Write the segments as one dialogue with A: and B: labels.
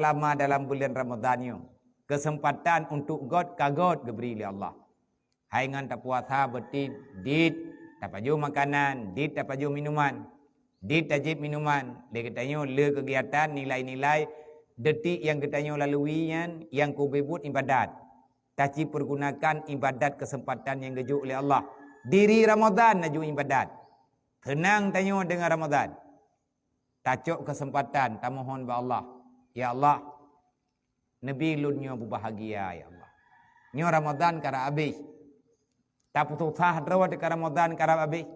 A: selama dalam bulan Ramadan kesempatan untuk God kagot diberi oleh Allah. Hai ngan tak puasa berarti dit tak paju makanan, dit tak paju minuman, dit tajib minuman. Dia katanya le kegiatan nilai-nilai detik yang katanya laluinya yang kubebut ibadat. Taci pergunakan ibadat kesempatan yang gejuk oleh Allah. Diri Ramadan naju ibadat. Tenang tanya dengan Ramadan. Tacuk kesempatan tak mohon ba Allah. Ya Allah, Nabi lunyo berbahagia ya Allah. Nyo Ramadan kara habis. Tak putus sah drawa de Ramadan kara habis.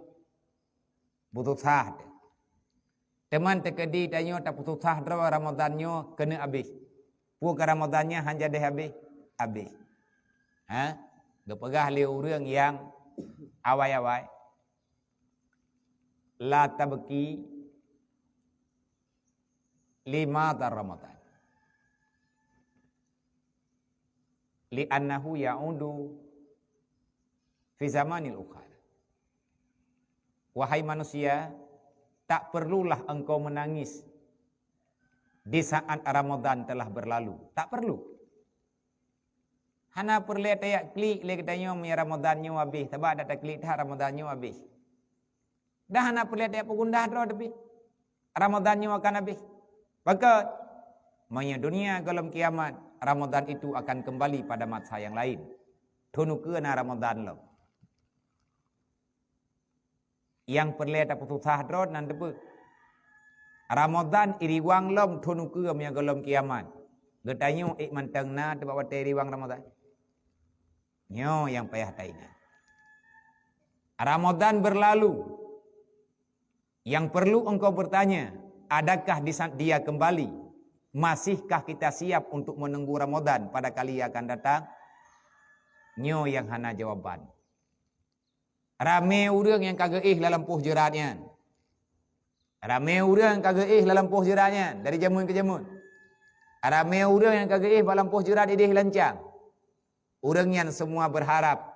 A: Putus sah. Teman tekedi tanyo tak putus sah drawa Ramadannya kena habis. Pu ke Ramadannya hanya dah habis. Ha? Gepegah liu urang yang awai-awai. La tabki lima Ramadan. Li'annahu ya'udu fi zamanil ukhar. Wahai manusia, tak perlulah engkau menangis di saat Ramadan telah berlalu. Tak perlu. Hana perlu tayak klik le katanya mi Ramadannya habis. Sebab ada klik dah Ramadannya habis. Dah hana perlu tayak pengundah dah tapi Ramadannya akan habis. Maka maya dunia dalam kiamat Ramadan itu akan kembali pada masa yang lain. Tunu ke na Ramadan lo. Yang perlu tak putus sahdrot nan depe. Ramadan iriwang lom tunu ke maya dalam kiamat. Getanyo manteng na tebak wate iriwang Ramadan. Nyo yang payah taingan. Ramadan berlalu. Yang perlu engkau bertanya, adakah di saat dia kembali? Masihkah kita siap untuk menunggu Ramadan pada kali yang akan datang? Nyo yang hana jawaban. Ramai orang yang kagak dalam puh jeratnya. Ramai orang yang kagak dalam puh jeratnya dari jamun ke jamun. Ramai orang yang kagak dalam puh jerat idih lancang. Orang yang semua berharap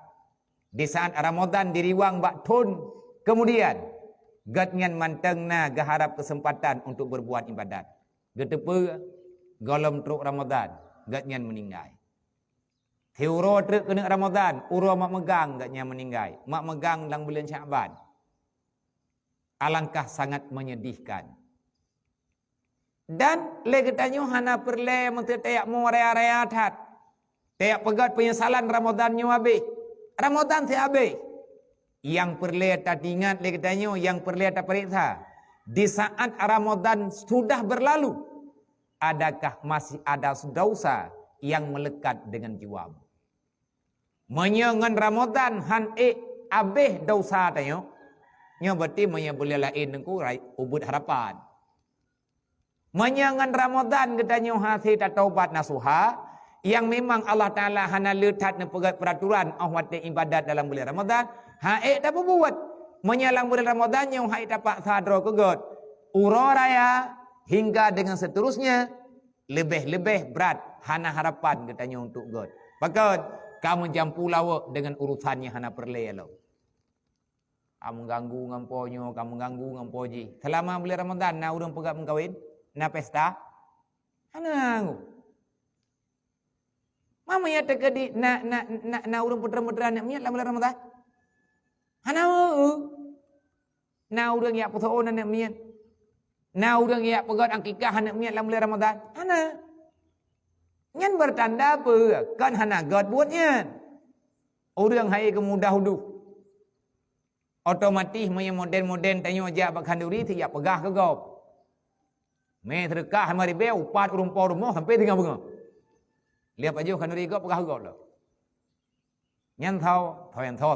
A: di saat Ramadan diriwang bak tun kemudian gatnyan mantengna gaharap kesempatan untuk berbuat ibadat. Getepe golom truk Ramadan gatnyan meninggal. Teuro truk kena Ramadan, uro mak megang gatnya meninggal. Mak megang dalam bulan Syaban. Alangkah sangat menyedihkan. Dan legetanyo hana perle mesti tayak mo rea-rea that. Tayak pegat penyesalan Ramadannya habis. Ramadan si habis. Yang perlu tak ingat legetanyo, yang perlu tak periksa. Di saat Ramadan sudah berlalu, adakah masih ada dosa yang melekat dengan jiwamu? Menyengan Ramadan han habis dosa tanyo. Nyo berarti menya boleh lain nengku ubud harapan. Menyengan Ramadan getanyo hasil tak taubat nasuha. Yang memang Allah Ta'ala hana letak peraturan ahwati ibadat dalam bulan Ramadan. Haik tak berbuat. Menyalang bulan Ramadan yang haik dapat sadro ke God. Uro raya hingga dengan seterusnya. Lebih-lebih berat. Hana harapan katanya untuk God. Maka kamu jampu lawak dengan urusannya hana perleh lo. Kamu ganggu ngamponyo, kamu ganggu ngampoji. Selama bulan Ramadan na urang pegat mengkawin, na pesta. Hana ganggu. Mama ya terkedi na urang putra-putra nak miat dalam bulan Ramadan. Hana na urang ya putuon nak miat. Na urang ya pegat akikah nak miat dalam bulan Ramadan. Hana. Nyan bertanda apa? Kan hana God buatnya. Urang hai kemudah hudu. Otomatis maya moden-moden tanyo aja bakanduri ti ya pegah ke gop. Me terkah mari be upat rumpau rumah sampai tinggal bunga. Lihat aja kan rigo pegah gol lo. Nyan thau yang thau.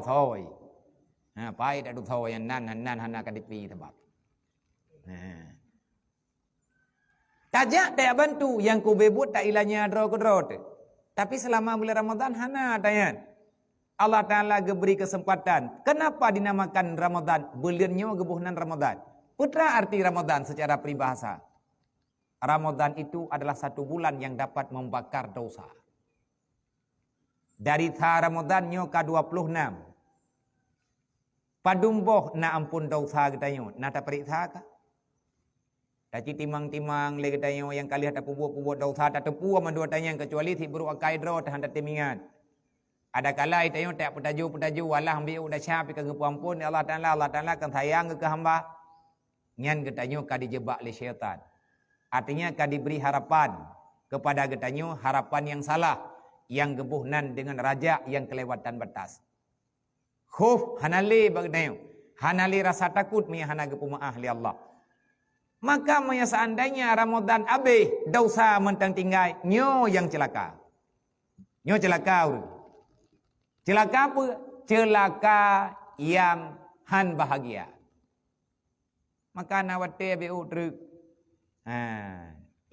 A: Nah, pai dak du thau yang nan hana kadipi sebab. Nah. Tajak tak bantu yang ku bebut tak ilahnya draw ke draw. Tapi selama bulan Ramadan hana tayan. Allah Ta'ala beri kesempatan. Kenapa dinamakan Ramadan? Bulannya gebuhnan Ramadan. Putra arti Ramadan secara peribahasa. Ramadan itu adalah satu bulan yang dapat membakar dosa. Dari Ramadannya ke-26. Padumboh na ampun dosa katanya. Nata periksa kah? Taci timang-timang le katanya yang kali tak pubuat dosa tak tepu ama dua tanya kecuali ti buru akai dro tahan timingat. Ada kala itu tak petaju walah ambil udah siap ke ampun Allah Taala akan sayang ke hamba. Nyan katanya ka dijebak oleh syaitan. Artinya ka diberi harapan kepada katanya harapan yang salah yang gebuhnan dengan raja yang kelewatan batas. Khuf hanali bagnayo. Hanali rasa takut mi hana gepumaah li Allah. Maka maya seandainya Ramadan habis dosa mentang tinggai nyo yang celaka. Nyo celaka urang. Celaka apa? Celaka yang han bahagia. Maka nawate be utruk.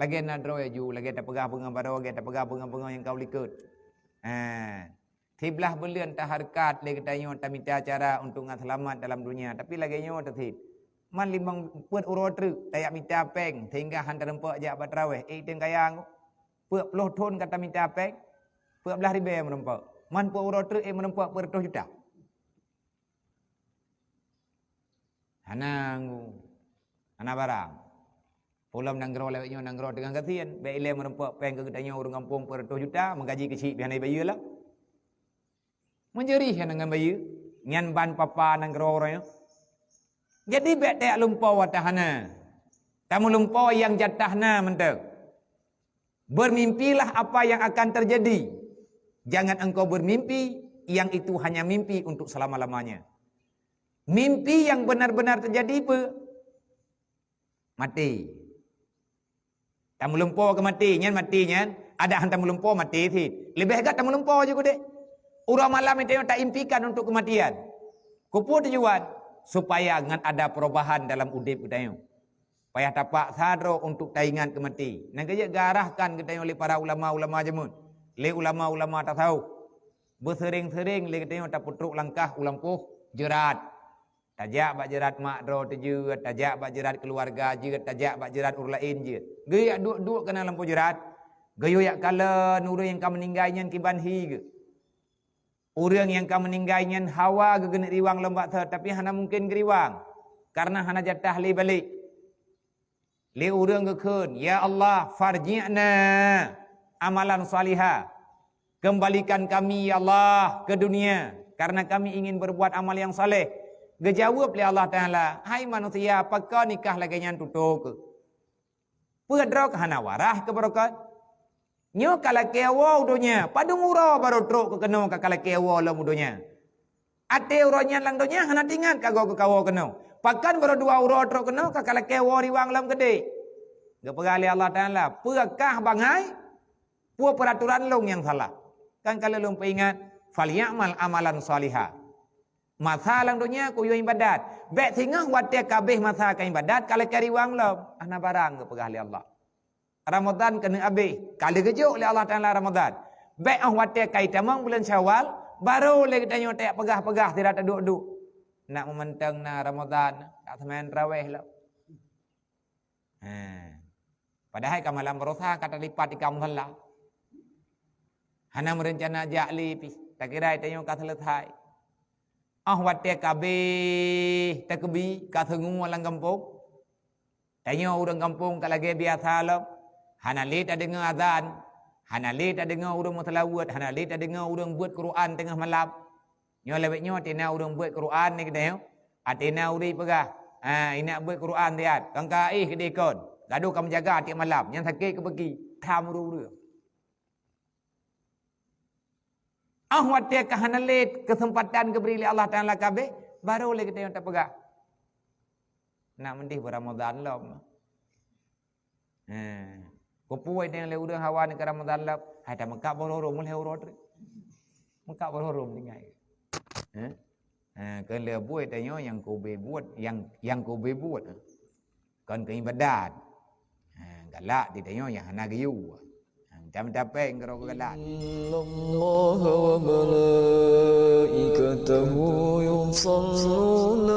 A: Lagi nak draw ju, lagi tak pegah bunga baru, lagi tak pegah bunga yang kau likut. Tiblah belian tak harkat lagi katanya tak minta cara untuk ngat selamat dalam dunia, tapi lagi nyo tertib. Man limang puat urotru, tayak minta peng, sehingga hantar rempak jak batraweh. Teng kayang, puat puluh ton kata minta peng, puat belah ribu yang merempak. Man puat urotru merempak beratus juta. Hanang, hana barang. Pulam nanggro lewatnya nanggro dengan kasihan. Baik ile merempak peng ke katanya orang kampung beratus juta, menggaji kecil bihanai bayi lah. Menjerih dengan bayi, nyan ban papa nanggro orangnya. Jadi baik tak lupa watahana. Kamu lupa yang jatahna mentek. Bermimpilah apa yang akan terjadi. Jangan engkau bermimpi yang itu hanya mimpi untuk selama-lamanya. Mimpi yang benar-benar terjadi apa? Mati. Kamu lupa ke mati, nyan mati nyan. Ada hantar melumpa mati sih. Lebih agak kamu lupa juga dek. Urang malam itu tak impikan untuk kematian. Kupu tujuan supaya ngan ada perubahan dalam udip kita. Payah tapak sadro untuk taingan kemati. Nang kerja garahkan kita oleh para ulama-ulama jemun. Le ulama-ulama tak tahu. Bersering-sering le kita tak putruk langkah ulampuh jerat. Tajak bak jerat mak dro tuju, tajak bak jerat keluarga je, tajak bak jerat urang lain je. Gaya duk kena lampu jerat. Gayo yak kala nuru yang kamu meninggalnya kiban hi ke. Orang yang kamu meninggalnya hawa ke genek riwang lembak ter, tapi hana mungkin geriwang. Karena hana jatah li balik. Li orang ke kun, ya Allah farji'na amalan salihah. Kembalikan kami ya Allah ke dunia. Karena kami ingin berbuat amal yang saleh. Gejawab oleh Allah Ta'ala, hai manusia, apakah nikah lagi yang tutup ke? Pedro ke hana warah ke berokat? Nyo kala kewa udonya, padung uro baru truk ke keno ka kala kewa lam udonya. Ate uronya lang donya hana tingat ka go ke kawo keno. Pakan baru dua uro truk keno ka kala kewa riwang lam gede. Gepegali Allah Taala, pekah bangai pu peraturan long yang salah. Kan kalau long ingat falyamal amalan salihah. Masa lang donya ku yo ibadat. Bek singah wate kabeh masa ka ibadat kala kariwang lam ana barang gepegali Allah. Ramadan kena habis. Kali kejuk oleh Allah Ta'ala Ramadan. Baik watia kaitamang bulan Syawal. Baru lagi tanya tak pegah-pegah. Tidak tak duduk-duduk. Nak mementang na Ramadan. Tak semain raweh lah. Padahal kamalam berusaha kata lipat ikam salah. Hana merencana jakli pi. Tak kira tanya kata selesai. Watia kabeh. Tak kebi. Kata ngungu orang kampung. Tanya orang kampung kalau lagi biasa lah. Hana le tak dengar azan, hana le tak dengar orang mutlawat, hana le tak dengar orang buat Quran tengah malam. Nyo lebihnya tina orang buat Quran ni kita atina uri pegah. Ina buat Quran dia. Kangka kedekon. Gaduh kamu jaga tiap malam. Yang sakit ke pergi. Tham ru. Ahwat dia ke hana le kesempatan keberi Allah Taala kabeh baru le kita yang tak pegah. Nak mendih Ramadan lah. Kupuai dengan le udang hawa ni ke Ramadan lah. Hai tak mekak bororom mulai urut. Mekak bororom tinggal. Kan le buat tanya yang kau buat yang kau buat. Kan ke ibadat. Galak ditanya yang hana gayu. Jam dapat engkau galak. Allah wa malaikatahu yusalluna